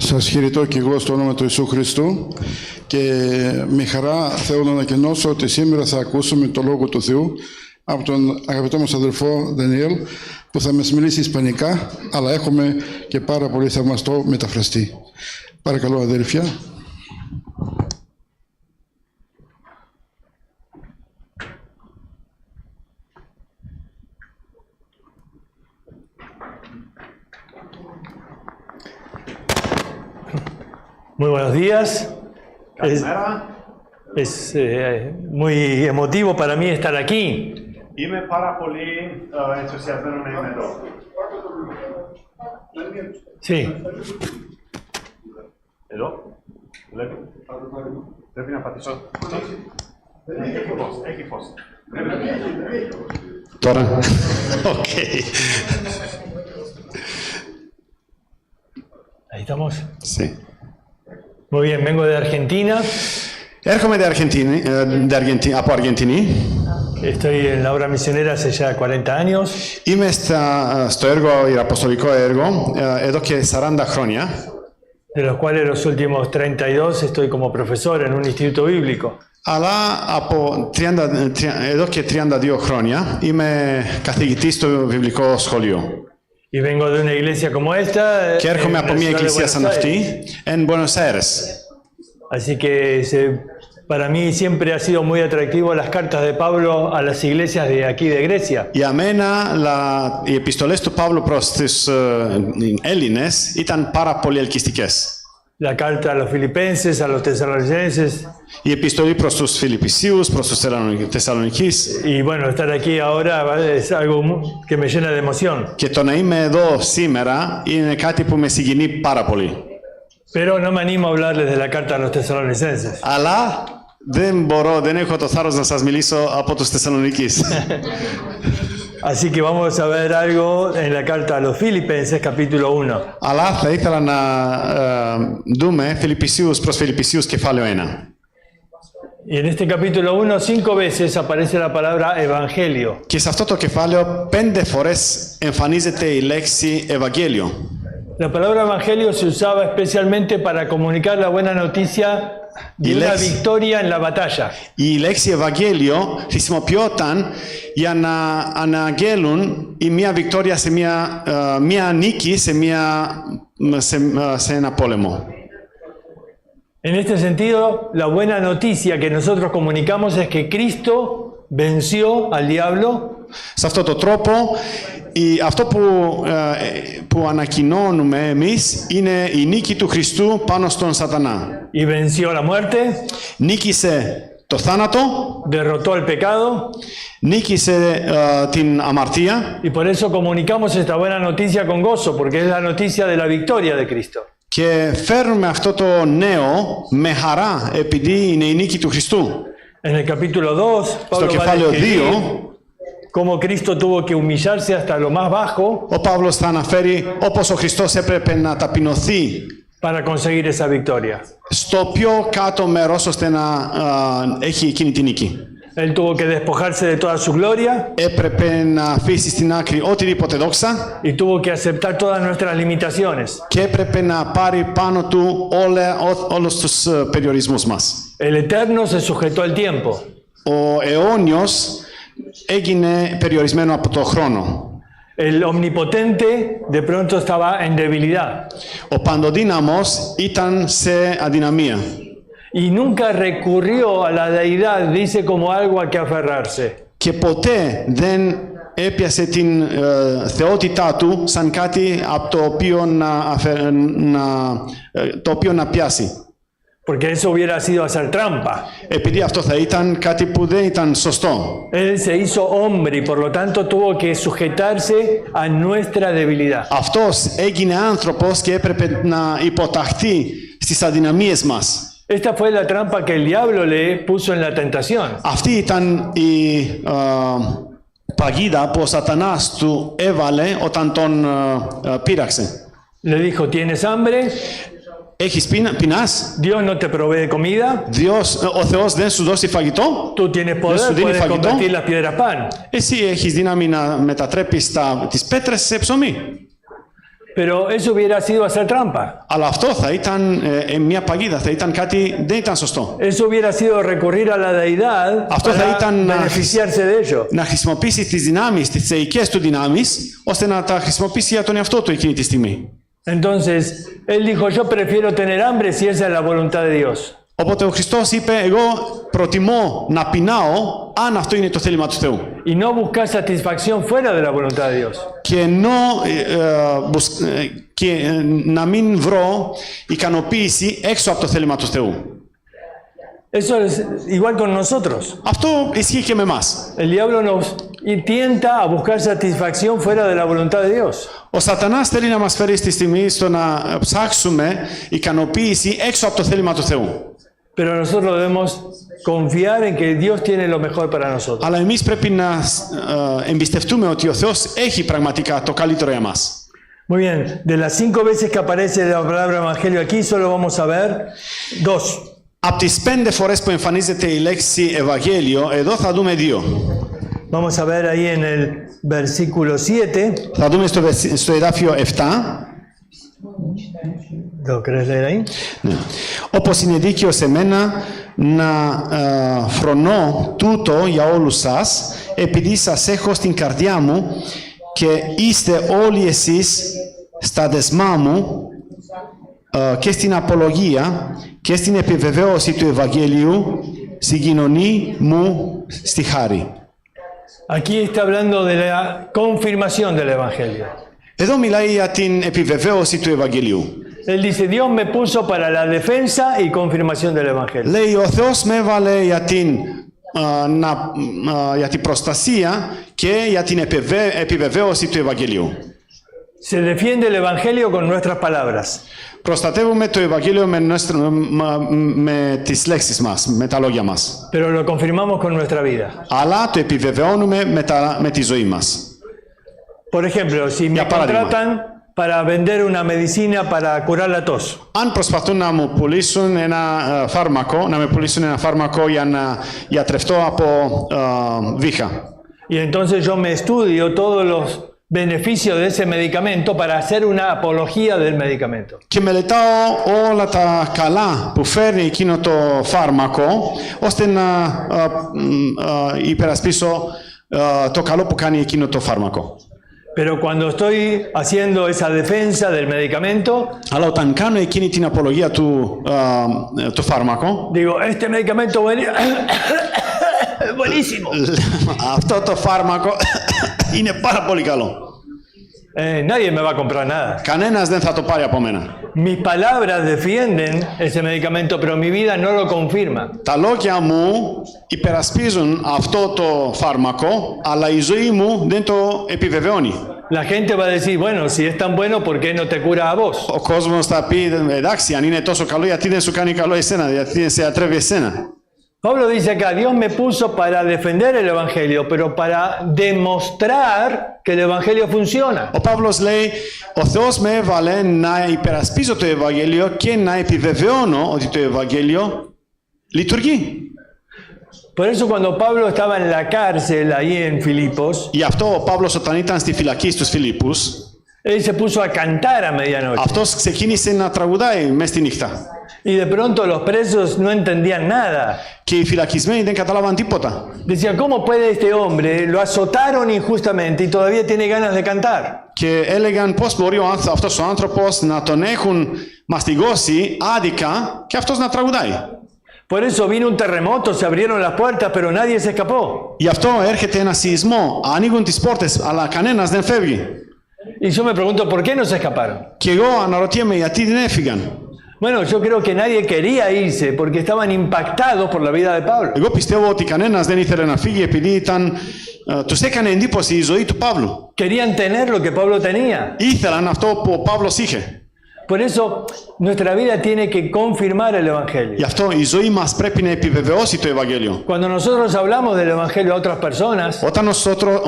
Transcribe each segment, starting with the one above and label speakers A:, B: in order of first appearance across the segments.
A: Σας χαιρετώ και εγώ στο όνομα του Ιησού Χριστού και με χαρά θέλω να ανακοινώσω ότι σήμερα θα ακούσουμε το Λόγο του Θεού από τον αγαπητό μας αδελφό Δανιέλ που θα μας μιλήσει ισπανικά, αλλά έχουμε και πάρα πολύ θαυμαστό μεταφραστή. Παρακαλώ αδέλφια.
B: Muy buenos días. Es muy emotivo para mí estar aquí.
C: Είμαι πάρα πολύ ενθουσιασμένο να είμαι εδώ.
B: Sí.
C: Εδώ. Πρέπει να πατήσω. Έχει φως.
D: Τώρα. Ok.
B: Ahí estamos.
D: Sí.
B: Muy bien, vengo de Argentina.
D: Έρχομαι από Αργεντινή.
B: Estoy en la obra misionera hace ya 40 años.
D: Είμαι στο αποστολικό έργο εδώ και 40 χρόνια.
B: De los cuales los últimos 32 estoy como profesor en un instituto bíblico.
D: Αλλά εδώ και 32 χρόνια είμαι καθηγητής στο βιβλικό σχολείο.
B: Y vengo de una iglesia como esta.
D: Και έρχομαι από μια εκκλησία σαν αυτή, en Buenos Aires.
B: Así que para mí siempre ha sido muy atractivo las cartas de Pablo a las iglesias de aquí de Grecia.
D: Για μένα οι επιστολές του Παύλου προς τους Έλληνες ήταν πάρα πολύ ελκυστικές.
B: La carta a los filipenses, a los tesalonicenses.
D: Η επιστολή προς τους Φιλιππισίους, προς τους Θεσσαλονικείς.
B: Y bueno, estar aquí ahora es algo que me llena de emoción.
D: Και το να είμαι εδώ σήμερα είναι κάτι που με συγκινεί πάρα πολύ.
B: Pero no me animo a hablarles de la carta a los tesalonicenses.
D: Αλλά δεν έχω το θάρρος να σας μιλήσω από τους Θεσσαλονικείς.
B: Así que vamos a ver algo en la carta a los filipenses, capítulo 1.
D: Αλλά θα ήθελα να δούμε Φιλιππισίους προς Φιλιππισίους κεφάλαιο 1.
B: Y en este capítulo 1, 5 veces aparece la palabra evangelio.
D: Και σε αυτό το κεφάλαιο 5 φορές εμφανίζεται η λέξη Ευαγγέλιο.
B: La palabra evangelio se usaba especialmente para comunicar la buena noticia de una victoria en la batalla.
D: Η λέξη Ευαγγέλιο χρησιμοποιόταν για να αναγγέλουν μια βικτόρια σε μια νίκη σε ένα πόλεμο.
B: En este sentido, la buena noticia que nosotros comunicamos es que Cristo venció al diablo.
D: Σε αυτόν τον τρόπο, αυτό που ανακοινώνουμε εμείς είναι η νίκη του Χριστού πάνω στον Σατανά.
B: Y venció la muerte.
D: Νίκησε το θάνατο.
B: Derrotó el pecado.
D: Νίκησε την αμαρτία.
B: Y por eso comunicamos esta buena noticia con gozo, porque es la noticia de la victoria de Cristo.
D: Και φέρνουμε αυτό το νέο με χαρά, επειδή είναι η νίκη του Χριστού.
B: En el capítulo 2, Pablo va a describir cómo Cristo tuvo que humillarse hasta lo más bajo.
D: Ο Παύλος θα αναφέρει όπως ο Χριστός έπρεπε να ταπεινωθεί
B: para conseguir esa victoria.
D: Στο πιο κάτω μέρος ώστε να έχει εκείνη τη νίκη.
B: Él tuvo que despojarse de toda su gloria.
D: Έπρεπε να αφήσει στην άκρη οτιδήποτε δόξα.
B: Y tuvo que aceptar todas nuestras limitaciones.
D: Και έπρεπε να πάρει πάνω του όλους τους περιορισμούς μας.
B: El eterno se sujetó al tiempo.
D: Ο αιώνιος έγινε περιορισμένο από το χρόνο.
B: El omnipotente de pronto estaba en debilidad.
D: Ο παντοδύναμος ήταν σε αδυναμία.
B: Y nunca recurrió a la deidad, dice, como algo a que aferrarse.
D: Και ποτέ δεν έπιασε την θεότητά του σαν κάτι από το οποίο να πιάσει.
B: Porque eso hubiera sido hacer trampa.
D: Επειδή αυτό θα ήταν κάτι που δεν ήταν σωστό.
B: Él se hizo hombre y por lo tanto tuvo que sujetarse a nuestra debilidad.
D: Αυτός έγινε άνθρωπος και έπρεπε να υποταχθεί στις αδυναμίες μας.
B: Esta fue la trampa que el diablo le puso en la tentación.
D: Αυτή ήταν η παγίδα που ο Σατανάς του έβαλε όταν τον πείραξε.
B: Le dijo, ¿tienes hambre?
D: Έχεις πεινάς?
B: Dios no te provee comida.
D: Ο Θεός δεν σου δώσει φαγητό?
B: Tú tienes poder, puedes convertir las piedras pan.
D: Εσύ έχεις δύναμη να μετατρέπεις τις πέτρες σε ψωμί.
B: Pero eso hubiera sido hacer trampa.
D: Αλλά αυτό θα ήταν μια παγίδα, θα ήταν κάτι, δεν ήταν σωστό.
B: Eso hubiera sido recurrir a la deidad
D: Αυτό θα
B: para
D: ήταν
B: beneficiarse de ello.
D: να χρησιμοποιήσει τις δυνάμεις, τις θεϊκές του δυνάμεις, ώστε να τα χρησιμοποιήσει για τον εαυτό του εκείνη τη στιγμή.
B: Entonces, él dijo, yo prefiero tener hambre si esa es la voluntad de Dios.
D: Οπότε ο Χριστός είπε, εγώ προτιμώ να πεινάω αν αυτό είναι το θέλημα του Θεού.
B: Y no buscar satisfacción fuera de la voluntad de Dios.
D: Και να μην βρω ικανοποίηση έξω από το θέλημα του Θεού.
B: Eso es igual con nosotros.
D: Αυτό ισχύει και με εμάς.
B: El diablo nos tienta a buscar satisfacción fuera de la voluntad de Dios.
D: Ο Σατανάς θέλει να μας φέρει στη στιγμή στο να ψάξουμε ικανοποίηση έξω από το θέλημα του Θεού.
B: Pero nosotros debemos confiar en que Dios tiene lo mejor para nosotros.
D: Αλλά εμείς πρέπει να εμπιστευτούμε ότι ο Θεός έχει πραγματικά το καλύτερο για μας.
B: Muy bien, de las 5 veces que aparece la palabra evangelio aquí, solo vamos a ver 2.
D: Από τις 5 φορές που εμφανίζεται η λέξη Ευαγγέλιο, εδώ θα δούμε 2.
B: Vamos a ver ahí en el versículo 7.
D: Θα δούμε στο εδάφιο 7.
B: ¿Lo querés leer ahí?
D: Ναι. Όπως είναι δίκαιο σε μένα να φρονώ τούτο για όλους σας, επειδή σας έχω στην καρδιά μου και είστε όλοι εσείς στα δεσμά μου και στην απολογία και στην επιβεβαίωση του Ευαγγελίου συγκοινωνεί μου στη χάρη.
B: Aquí está hablando de la confirmación del evangelio.
D: Εδώ μιλάει για την επιβεβαίωση του Ευαγγελίου.
B: Él dice, Dios me puso para la defensa y confirmación del evangelio.
D: Λέει, ο Θεός με έβαλε για την προστασία και για την επιβεβαίωση του Ευαγγελίου.
B: Se defiende el evangelio con nuestras palabras.
D: Προστατεύουμε το Ευαγγέλιο με τις λέξεις μας, με τα λόγια μας.
B: Pero lo confirmamos con nuestra vida.
D: Αλλά το επιβεβαιώνουμε με τη ζωή μας.
B: Por ejemplo, si me contratan para vender una medicina para curar la tos.
D: Αν προσπαθούν να μου πουλήσουν ένα φάρμακο, για να γιατρευτώ από βήχα.
B: Y entonces yo me estudio todos los beneficios de ese medicamento para hacer una apología del medicamento.
D: Και μελετάω όλα τα καλά που φέρνει εκείνο το φάρμακο, ώστε να υπερασπίσω το καλό που κάνει εκείνο το φάρμακο.
B: Pero cuando estoy haciendo esa defensa del medicamento,
D: αλλά όταν κάνω εκείνη την απολογία του φάρμακο,
B: digo, este medicamento buenísimo.
D: Αυτό το φάρμακο είναι πάρα πολύ καλό.
B: Nadie me va a comprar nada.
D: Κανένας δεν θα το πάρει από μένα.
B: Mis palabras defienden ese medicamento, pero mi vida no lo confirma.
D: Τα λόγια μου υπερασπίζουν αυτό το φάρμακο, αλλά η ζωή μου δεν το επιβεβαιώνει.
B: La gente va a decir, bueno, si es tan bueno, ¿por qué no te cura a vos?
D: Ο κόσμος θα πει, εντάξει, αν είναι τόσο καλό, γιατί δεν σου κάνει καλό εσένα, γιατί δεν σε ατρεύει εσένα.
B: Pablo dice acá, Dios me puso para defender el evangelio, pero para demostrar que el evangelio funciona.
D: Ο Παύλος λέει, ο Θεός με έβαλε να υπερασπίζω το Ευαγγέλιο και να επιβεβαιώνω ότι το Ευαγγέλιο λειτουργεί.
B: Por eso cuando Pablo estaba en la cárcel ahí en Filipos,
D: Γι' αυτό ο Παύλος όταν ήταν στη φυλακή στους Φιλίππους,
B: él se puso a cantar a medianoche.
D: αυτός ξεκίνησε να τραγουδάει μέσα στη νύχτα.
B: Y de pronto los presos no entendían nada.
D: Και οι φυλακισμένοι δεν κατάλαβαν τίποτα.
B: Decía, ¿cómo puede este hombre? Lo azotaron injustamente y todavía tiene ganas de cantar.
D: Και έλεγαν πώς μπορεί αυτός ο άνθρωπος να τον έχουν μαστιγώσει άδικα και αυτός να τραγουδάει.
B: Por eso vino un terremoto, se abrieron las puertas, pero nadie se escapó.
D: Γι' αυτό έρχεται ένα σεισμό, ανοίγουν τις πόρτες, αλλά κανένας δεν φεύγει.
B: Y yo me pregunto, ¿por qué no se escaparon?
D: Και εγώ αναρωτιέμαι γιατί δεν έφυγαν.
B: Bueno, yo creo que nadie quería irse porque estaban impactados por la vida de Pablo.
D: Εγώ πιστεύω ότι κανένας δεν ήθελε να φύγει επειδή τους έκανε εντύπωση η ζωή του Παύλου.
B: Querían tener lo que Pablo tenía.
D: Ήθελαν αυτό που ο Παύλος είχε.
B: Por eso nuestra vida tiene que confirmar el evangelio.
D: Γι' αυτό η ζωή μας πρέπει να επιβεβαιώσει το Ευαγγέλιο.
B: Cuando nosotros hablamos del evangelio a otras personas,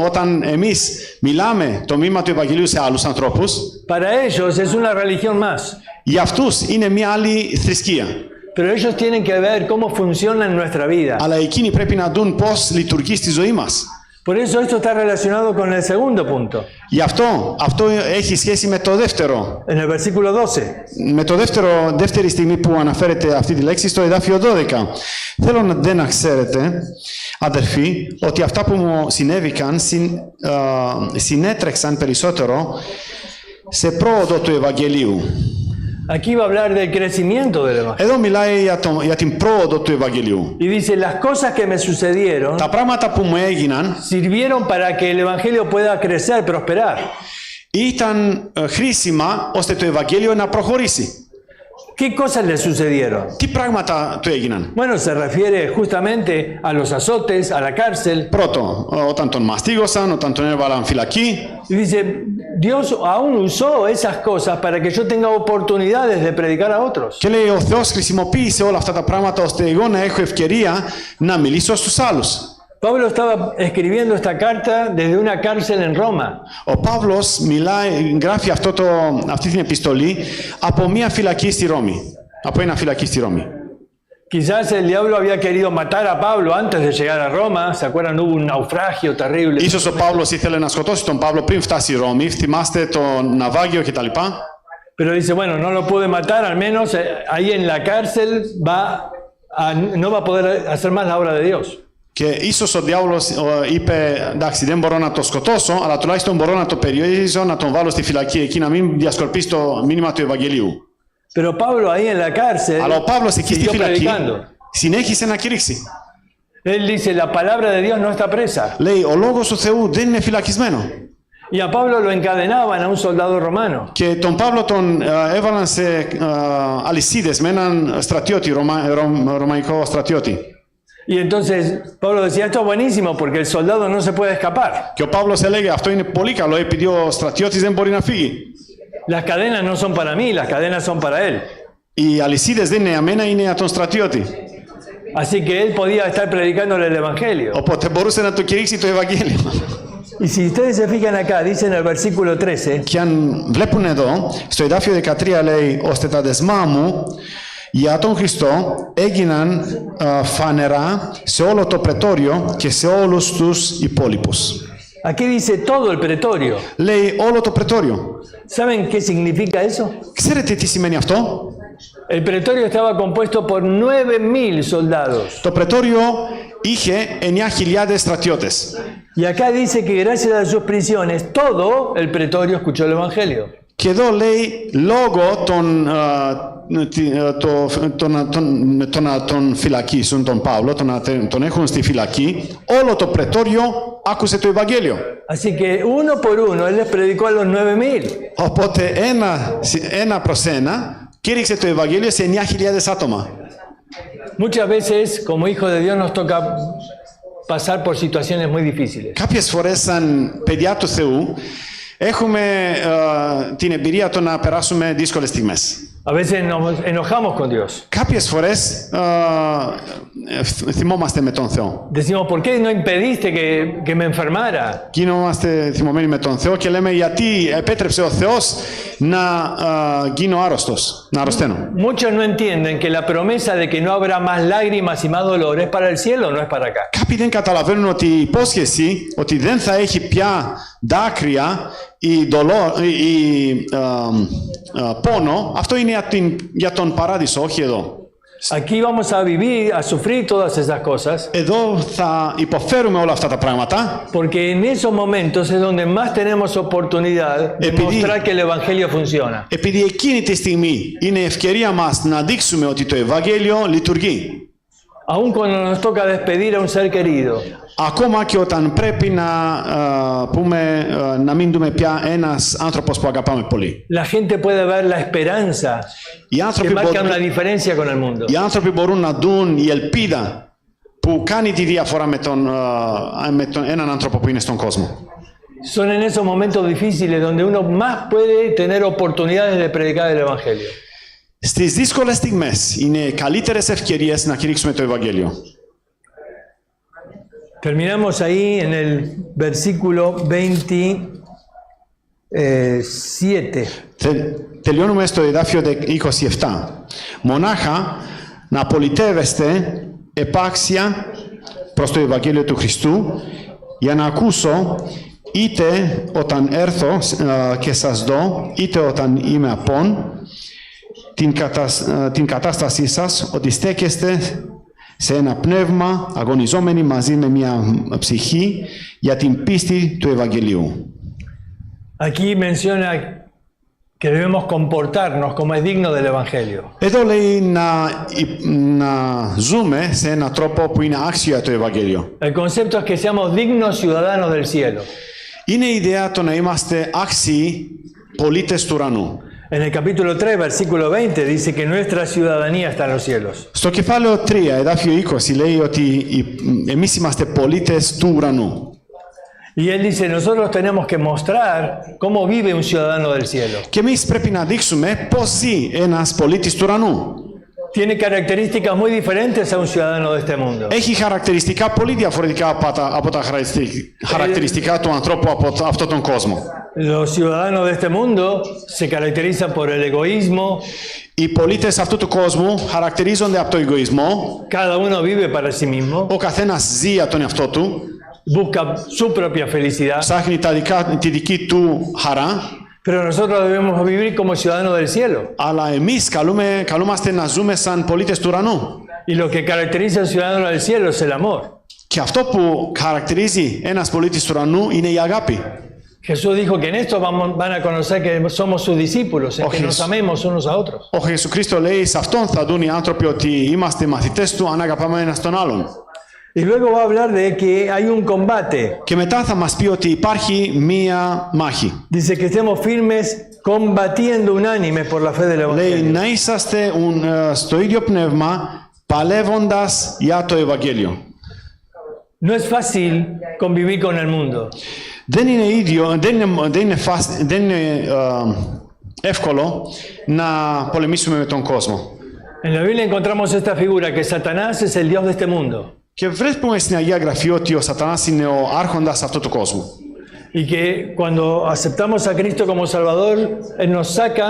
D: Όταν εμείς μιλάμε το μήνυμα του Ευαγγελίου σε άλλους ανθρώπους,
B: para ellos es una religión más.
D: για αυτούς είναι μια άλλη θρησκεία.
B: Pero ellos tienen que ver cómo funciona en nuestra vida.
D: Αλλά εκείνοι πρέπει να δουν πώς λειτουργεί στη ζωή μας.
B: Por eso esto está relacionado con el segundo punto,
D: Γι' αυτό έχει σχέση με το δεύτερο.
B: en el versículo 12.
D: Με το δεύτερη στιγμή που αναφέρεται αυτή τη λέξη στο εδάφιο 12. Θέλω να ξέρετε, αδερφοί, ότι αυτά που μου συνέβηκαν συνέτρεξαν περισσότερο σε πρόοδο του Ευαγγελίου.
B: Aquí va a hablar del crecimiento del Evangelio.
D: Εδώ μιλάει για την πρόοδο του Ευαγγελίου.
B: Y dice, las cosas que me sucedieron
D: Τα πράγματα που μου έγιναν
B: sirvieron para que el Evangelio pueda crecer, prosperar.
D: ήταν χρήσιμα ώστε το Ευαγγέλιο να προχωρήσει.
B: ¿Qué cosas le sucedieron?
D: Τι πράγματα του έγιναν?
B: Bueno, se refiere justamente a los azotes, a la cárcel.
D: Πρώτο, όταν τον μαστίγωσαν, όταν τον έβαλαν φυλακή.
B: Y dice, Dios aún usó esas cosas para que yo tenga oportunidades de predicar a otros.
D: Και λέει, ο Θεός χρησιμοποίησε όλα αυτά τα πράγματα ώστε εγώ να έχω ευκαιρία να μιλήσω στους άλλους.
B: Pablo estaba escribiendo esta carta desde una cárcel en Roma.
D: Ο Παύλος γράφει αυτή την επιστολή από μια φυλακή στη Ρώμη. Από ένα φυλακή στη Ρώμη.
B: Quizás el diablo había querido matar a Pablo antes de llegar a Roma. ¿Se acuerdan? Hubo un naufragio terrible.
D: Ίσως ο Παύλος ήθελε να σκοτώσει τον Παύλο πριν φτάσει στη Ρώμη. Θυμάστε το ναυάγιο κτλ.
B: Pero dice, bueno, no lo pude matar, al menos ahí en la cárcel no va a poder hacer más la obra de Dios.
D: Και ίσως ο διάβολος είπε, εντάξει, δεν μπορώ να το σκοτώσω, αλλά τουλάχιστον μπορώ να το περιορίσω, να τον βάλω στη φυλακή εκεί, να μην διασκορπίσει το μήνυμα του Ευαγγελίου.
B: Pero Pablo ahí en la cárcel
D: Αλλά ο Παύλος εκεί στη
B: siguió
D: φυλακή
B: predicando.
D: συνέχισε να κηρύξει.
B: Él dice, la palabra de Dios no está presa.
D: Λέει, ο λόγος του Θεού δεν είναι φυλακισμένο.
B: Y a Pablo lo encadenaban a un soldado romano.
D: Και τον Παύλο τον έβαλαν σε αλυσίδες με έναν στρατιώτη, ρωμαϊκό στρατιώτη.
B: Y entonces Pablo decía, esto es buenísimo porque el soldado no se puede escapar.
D: Και ο Παύλος έλεγε, αυτό είναι πολύ καλό επειδή ο στρατιώτης δεν μπορεί να φύγει.
B: Las cadenas no son para mí, las cadenas son para él.
D: Οι αλυσίδες δεν είναι για μένα, είναι για τον στρατιώτη.
B: Así que él podía estar predicándole el Evangelio.
D: Οπότε μπορούσε να το κηρύξει το Ευαγγέλιο.
B: Y si ustedes se fijan acá, dice en el versículo 13,
D: Και αν βλέπουν εδώ, στο εδάφιο 13 λέει, ώστε τα δεσμά μου για τον Χριστό έγιναν φανερά σε όλο το πρετόριο και σε όλους τους υπόλοιπους.
B: aquí dice todo el pretorio.
D: Λέει όλο το πρετόριο.
B: ¿Saben qué significa eso?
D: Ξέρετε τι σημαίνει αυτό?
B: El pretorio estaba compuesto por 9.000 soldados.
D: Το πρετόριο είχε 9.000 στρατιώτες.
B: Y acá dice que gracias a sus prisiones, todo el pretorio escuchó el Evangelio.
D: Και εδώ λέει λόγω των φυλακίσεων, τον Παύλο, τον έχουν στη φυλακή, όλο το πρετόριο άκουσε το Ευαγγέλιο.
B: Así que uno por uno, él les predicó a los 9.000.
D: Οπότε ένα προς ένα κήρυξε το Ευαγγέλιο σε 9.000 άτομα.
B: Muchas veces, como hijos de Dios, nos toca pasar por situaciones muy difíciles.
D: Κάποιες φορές σαν παιδιά του Θεού έχουμε την εμπειρία το να περάσουμε δύσκολες στιγμές.
B: A veces nos enojamos con Dios.
D: Κάποιες φορές θυμόμαστε με τον Θεό.
B: Decimos, ¿por qué no impediste que me enfermara?
D: Γίνομαστε θυμωμένοι με τον Θεό και λέμε γιατί επέτρεψε ο Θεός να γίνω άρρωστος, να αρρωσταίνω.
B: Muchos no entienden que la promesa de que no habrá más lágrimas y más dolor es para el cielo, no es para acá.
D: Κάποιοι δεν καταλαβαίνουν ότι η υπόσχεση ότι δεν θα έχει πια δάκρυα ή πόνο, αυτό είναι για τον παράδεισο, όχι εδώ.
B: Aquí vamos a vivir, a sufrir todas esas cosas,
D: Εδώ θα υποφέρουμε όλα αυτά τα πράγματα,
B: porque en esos momentos es donde más tenemos oportunidad de mostrar que el Evangelio funciona.
D: επειδή εκείνη τη στιγμή είναι η ευκαιρία μας να δείξουμε ότι το Ευαγγέλιο λειτουργεί.
B: Aun cuando nos toca despedir a un ser querido,
D: Ακόμα και όταν πρέπει να μην δούμε πια ένας άνθρωπος που αγαπάμε πολύ.
B: la gente puede ver la esperanza
D: Οι
B: que marca una diferencia con el mundo.
D: Οι άνθρωποι μπορούν να δουν η ελπίδα που κάνει τη διαφορά με έναν άνθρωπο που είναι στον κόσμο.
B: Son en esos momentos difíciles donde uno más puede tener oportunidades de predicar el Evangelio.
D: Στις δύσκολες στιγμές είναι καλύτερες ευκαιρίες να κηρύξουμε το Ευαγγέλιο.
B: Terminamos ahí en el versículo 27.
D: Τελειώνουμε στο εδάφιο 27. Μονάχα να πολιτεύεστε επάξια προς το Ευαγγέλιο του Χριστού για να ακούσω είτε όταν έρθω και σας δω, είτε όταν είμαι απόν, την κατάστασή σας, ότι στέκεστε σε ένα πνεύμα, αγωνιζόμενοι μαζί με μια ψυχή για την πίστη του Ευαγγελίου.
B: Aquí menciona que debemos comportarnos como es digno del Evangelio.
D: Εδώ λέει να ζούμε σε έναν τρόπο που είναι άξιο για το Ευαγγέλιο.
B: El concepto es que seamos dignos ciudadanos del cielo.
D: Είναι η ιδέα το να είμαστε άξιοι πολίτες του ουρανού.
B: En el capítulo 3, versículo 20, dice que nuestra ciudadanía está en los cielos.
D: Στο κεφάλαιο 3, εδάφιο 20, λέει ότι εμείς είμαστε πολίτες του ουρανού.
B: Y él dice, nosotros tenemos que mostrar cómo vive un ciudadano del cielo.
D: Και εμείς πρέπει να δείξουμε πώς ζει ένας πολίτης του ουρανού.
B: Tiene características muy diferentes a un ciudadano de este mundo.
D: Έχει χαρακτηριστικά πολύ διαφορετικά από τα χαρακτηριστικά του ανθρώπου από αυτόν τον κόσμο.
B: Los ciudadanos de este mundo se caracterizan por el egoísmo.
D: Οι πολίτες αυτού του κόσμου χαρακτηρίζονται από το εγωισμό.
B: Cada uno vive para sí mismo.
D: Ο καθένας ζει για τον εαυτό του.
B: Busca su propia felicidad.
D: Ψάχνει τη δική του χαρά.
B: Pero nosotros debemos vivir como ciudadanos del cielo.
D: Αλλά εμείς καλούμαστε να ζούμε σαν πολίτες του ουρανού.
B: Y lo que caracteriza al ciudadano del cielo es el amor.
D: Και αυτό που χαρακτηρίζει ένας πολίτης του ουρανού είναι η αγάπη.
B: Jesús dijo que en esto van a conocer que somos sus discípulos, en que nos amemos unos a otros.
D: Ο Χριστός λέει σε αυτόν θα δουν οι άνθρωποι ότι είμαστε μαθητές του αν αγαπάμε ένας τον άλλον.
B: Y luego va a hablar de que hay un combate.
D: Και μετά θα μας πει ότι υπάρχει μία μάχη.
B: Dice que estemos firmes combatiendo unánimes por la fe del
D: Λέει
B: Evangelio.
D: να είσαστε στο ίδιο πνεύμα παλεύοντας για το Ευαγγέλιο.
B: No es fácil convivir con el mundo.
D: Δεν είναι εύκολο να πολεμήσουμε με τον κόσμο.
B: En la Biblia encontramos esta figura que Satanás es el Dios de este mundo.
D: Και βλέπουμε στην Αγία Γραφή ότι ο Σατανάς είναι ο άρχοντας αυτού του κόσμου.
B: Y que cuando aceptamos a Cristo como Salvador, Él nos saca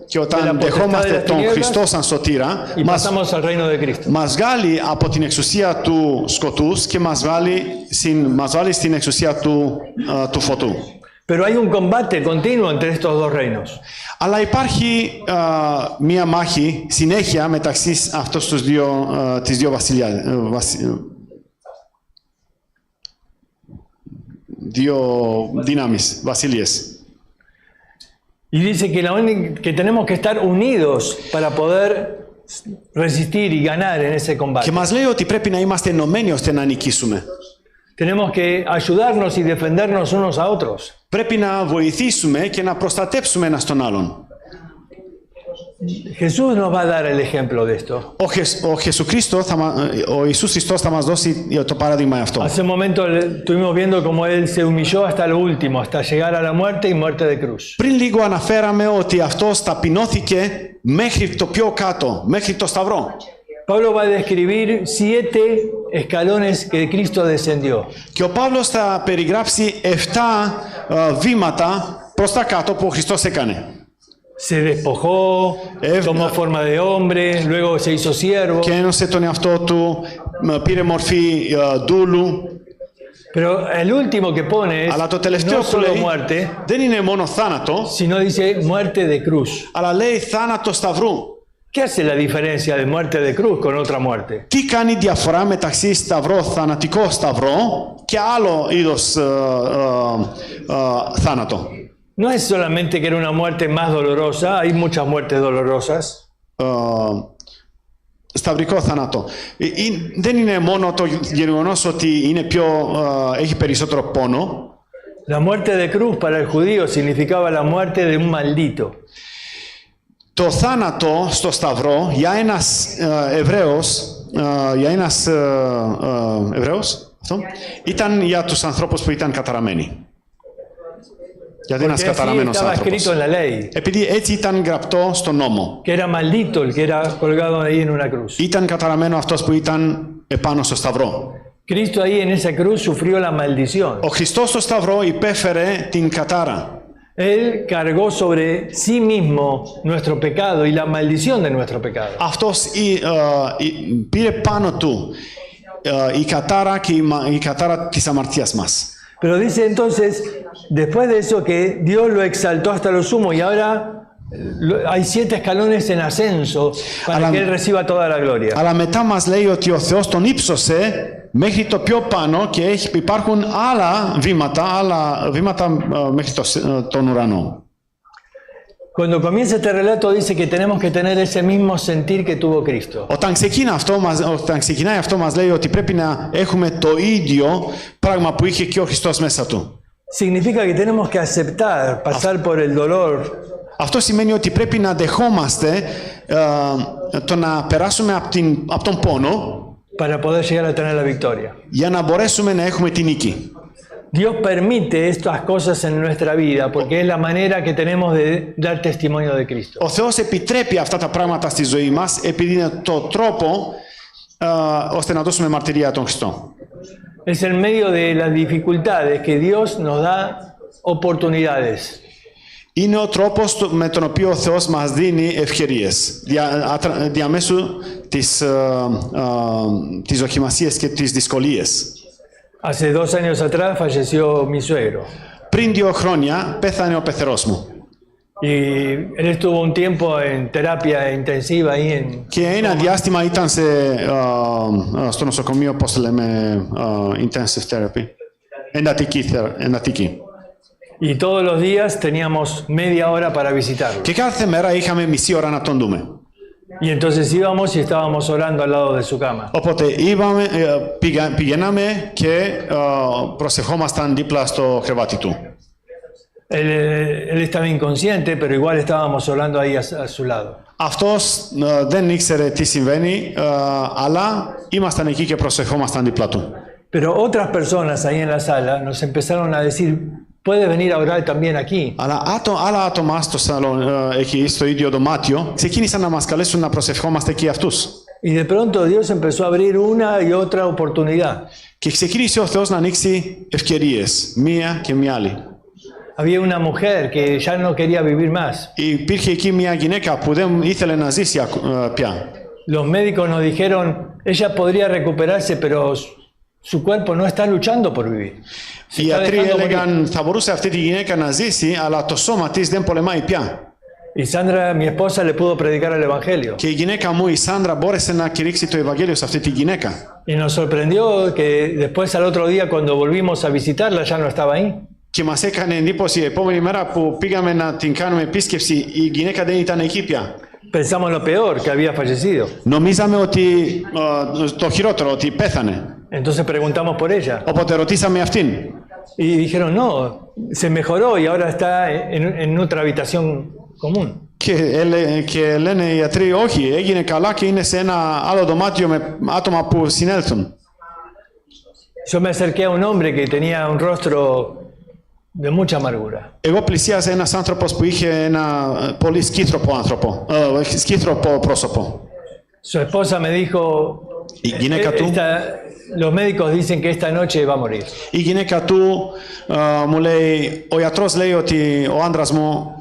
D: Και
B: de la
D: όταν
B: potestad de
D: δεχόμαστε
B: las
D: τον Χριστό
B: tinieblas
D: σαν σωτήρα,
B: y pasamos al reino de Cristo.
D: μας βγάλει από την εξουσία του σκοτούς και μας βάλει στην εξουσία του φωτού.
B: Pero hay un combate continuo entre estos dos reinos.
D: Αλλά υπάρχει μία μάχη συνέχεια μεταξύ αυτούς τις δύο δύο δυνάμεις, βασιλείες.
B: Y dice que tenemos que estar unidos para poder resistir y ganar en ese combate.
D: Και μας λέει ότι πρέπει να είμαστε ενωμένοι ώστε να νικήσουμε.
B: Tenemos que ayudarnos y defendernos unos a otros.
D: Πρέπει να βοηθήσουμε και να προστατέψουμε ένας τον άλλον.
B: Jesús nos va a dar el ejemplo de esto.
D: Ο Ιησούς Χριστός θα μας δώσει το παράδειγμα αυτό.
B: Hace un momento estuvimos viendo cómo Él se humilló hasta lo último, hasta llegar a la muerte y muerte de cruz.
D: Πριν λίγο αναφέραμε ότι αυτός ταπεινώθηκε μέχρι το πιο κάτω, μέχρι το σταυρό.
B: Pablo va a describir 7 escalones que Cristo descendió.
D: Και ο Παύλος θα περιγράψει 7 βήματα προς τα κάτω που ο Χριστός έκανε.
B: Se despojó, tomó forma de hombre, luego se hizo siervo.
D: Και ένωσε τον εαυτό του, πήρε μορφή δούλου.
B: Pero el último que pone es
D: Αλλά το τελευταίο
B: no
D: που
B: solo
D: λέει
B: muerte,
D: δεν είναι μόνο θάνατο,
B: sino dice muerte de cruz.
D: αλλά λέει θάνατο σταυρού.
B: ¿Qué hace la diferencia de muerte de cruz con otra muerte?
D: Τι κάνει διαφορά μεταξύ σταυρό, θανατικό σταυρό και άλλο είδος θάνατο.
B: No es solamente que era una muerte más dolorosa, hay muchas muertes dolorosas.
D: Σταυρικό θάνατο. Δεν είναι μόνο το γεγονός ότι είναι έχει περισσότερο πόνο.
B: La muerte de cruz para el judío significaba la muerte de un maldito.
D: Το θάνατο στο σταυρό για ένας Εβραίος ήταν για τους ανθρώπους που ήταν καταραμένοι. Γιατί ένας καταραμένος άνθρωπος. Επειδή έτσι ήταν γραπτό στο νόμο.
B: Que era maldito el que era colgado ahí en una cruz.
D: Ήταν καταραμένο αυτός που ήταν επάνω στο σταυρό.
B: Cristo ahí en esa cruz sufrió la maldición.
D: Ο Χριστός στο σταυρό υπέφερε την κατάρα.
B: Él cargó sobre sí mismo nuestro pecado y la maldición de nuestro pecado.
D: Αυτός πήρε πάνω του η κατάρα και η κατάρα της αμαρτίας μας.
B: Pero dice entonces, después de eso, que Dios lo exaltó hasta lo sumo y ahora hay 7 escαλώνες en ascenso para que Él reciba toda la gloria.
D: Αλλά μετά μας λέει ότι ο Θεός τον ύψωσε μέχρι το πιο πάνω και υπάρχουν άλλα βήματα μέχρι τον ουρανό.
B: Cuando comienza este relato dice que tenemos que tener ese mismo sentir que tuvo Cristo.
D: Όταν ξεκινάει αυτό μας λέει ότι πρέπει να έχουμε το ίδιο πράγμα που είχε και ο Χριστός μέσα του.
B: Significa que tenemos que aceptar, pasar por el dolor.
D: Αυτό σημαίνει ότι πρέπει να δεχόμαστε το να περάσουμε από τον πόνο
B: Para poder llegar a tener la victoria.
D: για να μπορέσουμε να έχουμε την νίκη.
B: Dios permite estas cosas en nuestra vida porque es la manera que tenemos de dar testimonio de Cristo.
D: Ο Θεός επιτρέπει αυτά τα πράγματα στη ζωή μας επειδή είναι το τρόπο ώστε να δώσουμε μαρτυρία των Χριστών.
B: Es en medio de las dificultades que Dios nos da oportunidades.
D: Είναι ο τρόπος με τον οποίο ο Θεός μας δίνει ευκαιρίες διαμέσου της δοκιμασίας και της δυσκολίας.
B: Hace 2 años atrás falleció mi suegro.
D: Πριν 2 χρόνια πέθανε ο πεθερός μου.
B: Y él estuvo un tiempo en terapia intensiva ahí en...
D: Και ένα διάστημα ήταν στο νοσοκομείο, πώς λέμε, intensive therapy, εντατική.
B: Y todos los días teníamos media hora para visitarlo.
D: Και κάθε μέρα είχαμε μισή ώρα να τον δούμε.
B: Y entonces íbamos y estábamos orando al lado de su cama.
D: Οπότε πηγαίναμε και προσευχόμασταν δίπλα στο κρεβάτι του.
B: Él estaba inconsciente, pero igual estábamos orando ahí a su lado.
D: Αυτός δεν ήξερε τι συμβαίνει, αλλά ήμασταν εκεί και προσευχόμασταν δίπλα του.
B: Pero otras personas ahí en la sala nos empezaron a decir, puede venir a orar también aquí.
D: Αλλά άλλα άτομα στο σαλόν, εκεί στο ίδιο δωμάτιο, ξεκίνησαν να μας καλέσουν να προσευχόμαστε εκεί αυτούς.
B: Y de pronto Dios empezó a abrir una y otra oportunidad.
D: Και ξεκίνησε ο Θεός να ανοίξει ευκαιρίες, μία και μία άλλη.
B: Había una mujer que ya no quería vivir más.
D: Υπήρχε εκεί μια γυναίκα που δεν ήθελε να ζήσει πια.
B: Los médicos nos dijeron, ella podría recuperarse, pero su cuerpo no está luchando por vivir.
D: Οι γιατροί έλεγαν θα μπορούσε αυτή τη γυναίκα να ζήσει, αλλά το σώμα της δεν πολεμάει πια.
B: Y Sandra, mi esposa, le pudo predicar el Evangelio.
D: Και η γυναίκα μου, η Σάντρα, μπόρεσε να κηρύξει το Ευαγγέλιο σε αυτή τη γυναίκα.
B: Y nos sorprendió que después al otro día cuando volvimos a visitarla ya no estaba ahí.
D: Και μας έκανε εντύπωση η επόμενη μέρα που πήγαμε να την κάνουμε επίσκεψη, η γυναίκα δεν ήταν εκεί πια.
B: Pensamos lo peor, que había fallecido.
D: Νομίζαμε ότι το χειρότερο, ότι πέθανε.
B: Entonces preguntamos por ella.
D: Οπότε ρωτήσαμε αυτήν.
B: Y dijeron, no, se mejoró y ahora está en otra habitación común.
D: Και λένε οι γιατροί, όχι, έγινε καλά και είναι σε ένα άλλο δωμάτιο με άτομα που συνέλθουν.
B: Yo me acerqué a un hombre que tenía un rostro de mucha amargura.
D: Εγώ πλησίαζα ένας άνθρωπος που είχε ένα πολύ σκύθροπο πρόσωπο.
B: Su esposa me dijo,
D: Η γυναίκα του,
B: los médicos dicen que esta noche va a morir.
D: η γυναίκα του μου λέει, ο γιατρός λέει ότι ο άντρας μου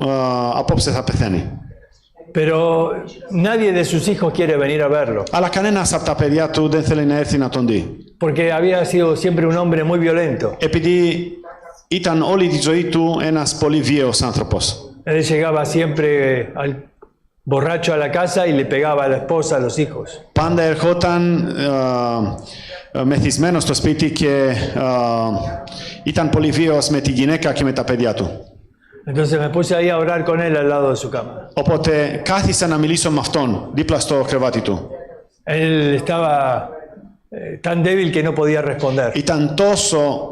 D: απόψε θα πεθαίνει.
B: Pero nadie de sus hijos quiere venir a verlo.
D: Αλλά κανένας από τα παιδιά του δεν θέλει να έρθει να τον δει.
B: Porque había sido siempre un hombre muy violento.
D: Επειδή ήταν όλη τη ζωή του ένας πολύ βίαιος άνθρωπος.
B: Él llegaba siempre borracho a la casa y le pegaba a la esposa, a los hijos.
D: Πάντα ερχόταν μεθυσμένος στο σπίτι και ήταν πολύ βίαιος με τη γυναίκα και με τα παιδιά του.
B: Entonces me puse ahí a orar con él al lado de su cama.
D: Οπότε κάθισα να μιλήσω με αυτόν δίπλα στο κρεβάτι του.
B: Él estaba tan débil que no podía responder.
D: Ήταν τόσο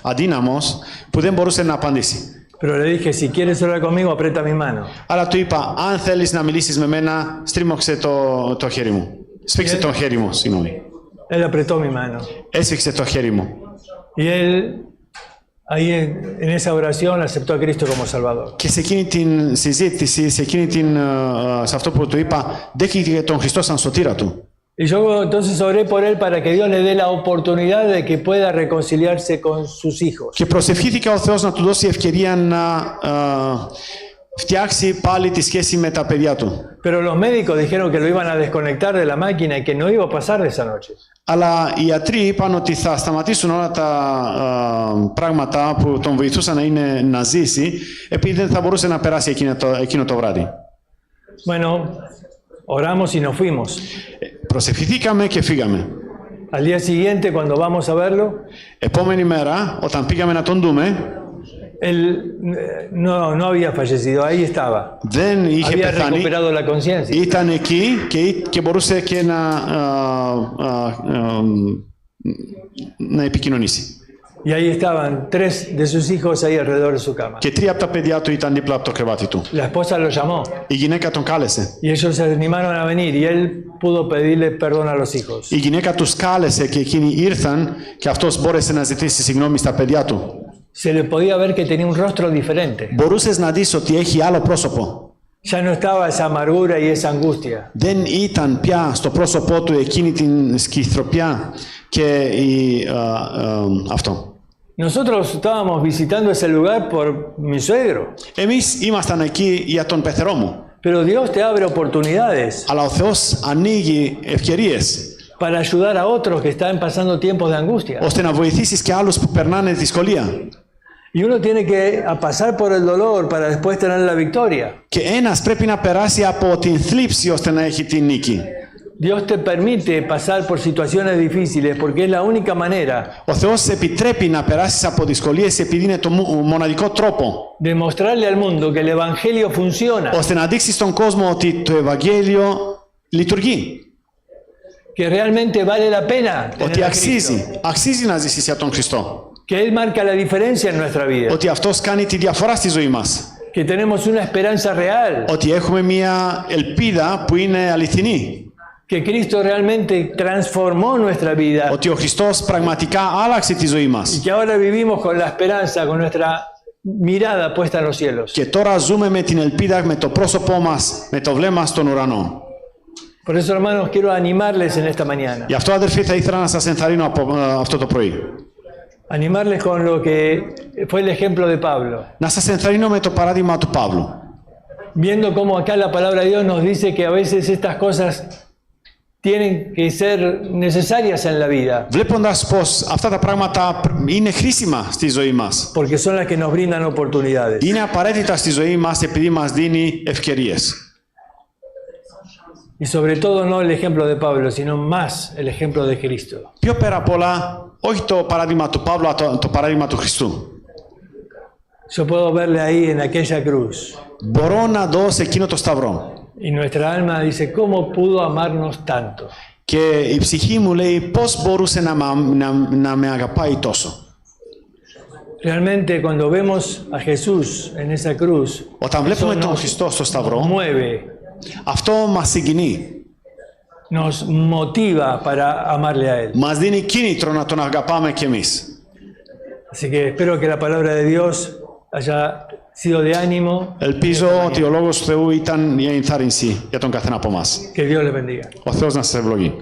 D: αδύναμος που δεν μπορούσε να απαντήσει.
B: Pero le dije, si quieres orar conmigo, aprieta mi mano.
D: Αλλά του είπα, αν θέλεις να μιλήσεις με μένα, στρίμωξε το χέρι μου. Σφίξε το χέρι μου, συγγνώμη.
B: Él apretó mi mano.
D: Έσφιξε το χέρι μου.
B: Y él, ahí en esa oración, aceptó a Cristo como Salvador.
D: Και σε εκείνη την συζήτηση, σε αυτό που του είπα, δέχτηκε τον Χριστό σαν σωτήρα του.
B: Y yo entonces oré por él para que Dios le dé la oportunidad de que pueda reconciliarse con sus hijos.
D: Και προσευχήθηκα ο Θεός να του δώσει ευκαιρία να φτιάξει πάλι τη σχέση με τα παιδιά του.
B: Pero los médicos dijeron que lo iban a desconectar de la máquina y que no iba a pasar de esa noche.
D: Αλλά οι ιατροί είπαν ότι θα σταματήσουν όλα τα πράγματα που τον βοηθούσαν να ζήσει, επειδή δεν θα μπορούσε να περάσει εκείνο το βράδυ.
B: Bueno, oramos y nos fuimos.
D: Προσευχηθήκαμε και φύγαμε.
B: Al día siguiente, cuando vamos a verlo,
D: Επόμενη μέρα, όταν πήγαμε να τον δούμε,
B: él no había fallecido, ahí estaba.
D: δεν είχε
B: Había
D: πεθάνει,
B: recuperado la conciencia.
D: ήταν εκεί και μπορούσε και να επικοινωνήσει.
B: Y ahí estaban 3 de sus hijos ahí alrededor de su cama.
D: Και 3 από τα παιδιά του ήταν δίπλα από το κρεβάτι του.
B: La esposa lo llamó
D: Η γυναίκα τον κάλεσε.
B: y ellos se animaron a venir y él pudo pedirle perdón a los hijos.
D: Η γυναίκα τους κάλεσε και εκείνοι ήρθαν και αυτός μπόρεσε να ζητήσει συγγνώμη στα παιδιά του.
B: Se le podía ver que tenía un rostro diferente.
D: Μπορούσες να δεις ότι έχει άλλο πρόσωπο.
B: Ya no estaba esa amargura y esa angustia.
D: Δεν ήταν πια στο πρόσωπό του εκείνη την σκυθροπιά και αυτό.
B: Nosotros estábamos visitando ese lugar por mi suegro,
D: Εμείς ήμασταν εκεί για τον πεθερό μου.
B: pero Dios te abre oportunidades
D: Αλλά ο Θεός ανοίγει ευκαιρίες
B: para ayudar a otros que están pasando tiempos de angustia.
D: ώστε να βοηθήσεις και άλλους που περνάνε δυσκολία.
B: Y uno tiene que pasar por el dolor para después tener la victoria.
D: Και ένας πρέπει να περάσει από την θλίψη ώστε να έχει την νίκη.
B: Dios te permite pasar por situaciones difíciles porque es la única manera
D: Ο Θεός επιτρέπει να περάσεις από δυσκολίες επειδή είναι το μοναδικό τρόπο
B: de mostrarle al mundo que el evangelio funciona,
D: ώστε να δείξεις στον κόσμο ότι το Ευαγγέλιο λειτουργεί.
B: que realmente vale la pena tener
D: Ότι
B: a Cristo,
D: αξίζει να ζήσεις για τον Χριστό.
B: que Él marca la diferencia en nuestra vida,
D: Ότι αυτός κάνει τη διαφορά στη ζωή μας.
B: que tenemos una esperanza real,
D: Ότι έχουμε μια ελπίδα που είναι αληθινή.
B: que Cristo realmente transformó nuestra vida
D: Ότι ο Χριστός πραγματικά άλλαξε τη ζωή
B: y
D: μας.
B: que ahora vivimos con la esperanza, con nuestra mirada puesta en los cielos.
D: Και τώρα ζούμε με την ελπίδα, με το πρόσωπό μας, με το βλέμμα στον ουρανό.
B: Por eso, hermanos, quiero animarles en esta mañana.
D: Γι' αυτό, αδερφοί, θα ήθελα να σας ενθαρρύνω από αυτό το πρωί.
B: Animarles con lo que fue el ejemplo de Pablo.
D: Να σας ενθαρρύνω με το παράδειγμα του Παύλου.
B: Viendo cómo acá la palabra de Dios nos dice que a veces estas cosas tienen que ser necesarias en la vida,
D: Βλέποντας πως αυτά τα πράγματα είναι χρήσιμα στη ζωή μας.
B: porque son las que nos brindan oportunidades.
D: Είναι απαραίτητα στη ζωή μας επειδή μας δίνει ευκαιρίες.
B: Y sobre todo no el ejemplo de Pablo, sino más el ejemplo de Cristo.
D: Πιο πέρα απ' όλα, όχι το παράδειγμα του Παύλου, αλλά το παράδειγμα του Χριστού.
B: Yo puedo verle ahí en aquella cruz.
D: Μπορώ να δω σε εκείνο το σταυρό.
B: Y nuestra alma dice, ¿cómo pudo amarnos tanto?
D: Και η ψυχή μου λέει πώς μπορούσε να με αγαπάει τόσο.
B: Realmente cuando vemos a Jesús en esa cruz,
D: Όταν βλέπουμε τον Χριστό στο σταυρό,
B: mueve,
D: αυτό μας συγκινεί.
B: nos motiva para amarle a Él.
D: Μας δίνει κίνητρο να τον αγαπάμε κι εμείς.
B: Así que espero que la palabra de Dios haya sido de ánimo.
D: Ελπίζω ότι ο Λόγος του Θεού ήταν η ενθάρρυνση για τον καθένα από εμάς.
B: Que Dios les bendiga.
D: Ο Θεός να σας ευλογεί.